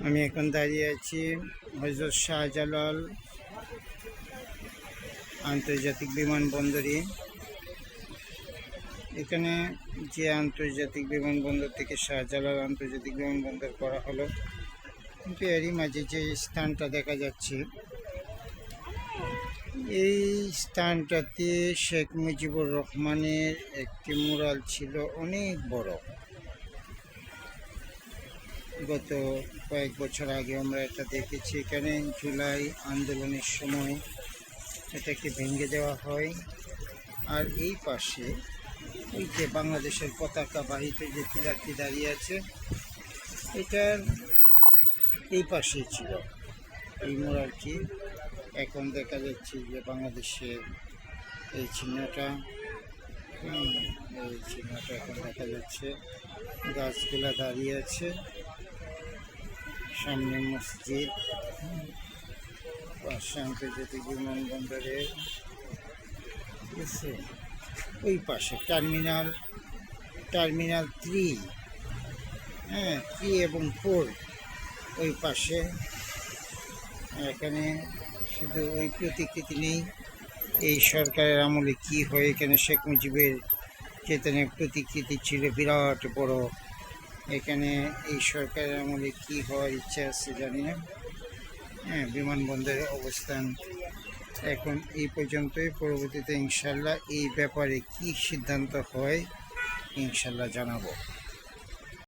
আমি এখন দাঁড়িয়ে আছি হযরত শাহজালাল আন্তর্জাতিক বিমানবন্দরে। এখানে যে আন্তর্জাতিক বিমানবন্দর থেকে শাহজালাল আন্তর্জাতিক বিমানবন্দর করা হলো, কিন্তু এরই মাঝে যে স্থানটা দেখা যাচ্ছে, এই স্থানটাতে শেখ মুজিবুর রহমানের একটি মুরাল ছিল, অনেক বড়। গত কয়েক বছর আগে আমরা এটা দেখেছি। এখানে জুলাই আন্দোলনের সময় এটাকে ভেঙে দেওয়া হয়। আর এই পাশে ওই যে বাংলাদেশের পতাকা বাহিত যে পিলারটি দাঁড়িয়ে আছে, এটার এই পাশেই ছিল এই মুরালটি। এখন দেখা যাচ্ছে যে বাংলাদেশের এই চিহ্নটা, এই চিহ্নটা এখন দেখা যাচ্ছে। গাছগুলা দাঁড়িয়ে আছে, সামনে মসজিদ, পাশে আন্তর্জাতিক বিমানবন্দরের, ঠিক আছে। ওই পাশে টার্মিনাল 3, 3 এবং 4 ওই পাশে। এখানে শুধু ওই প্রতিকৃতি নেই, এই সরকারের আমলে কি হয়, এখানে শেখ মুজিবের চেতনে প্রতিকৃতি ছিল বিরাট বড়। এখানে এই সরকারের আমলে কি হওয়ার ইচ্ছা আছে জানি না। বিমানবন্দরের অবস্থান এখন এই পর্যন্তই। পরবর্তীতে ইনশাল্লাহ এই ব্যাপারে কি সিদ্ধান্ত হয় ইনশাল্লাহ জানাবো।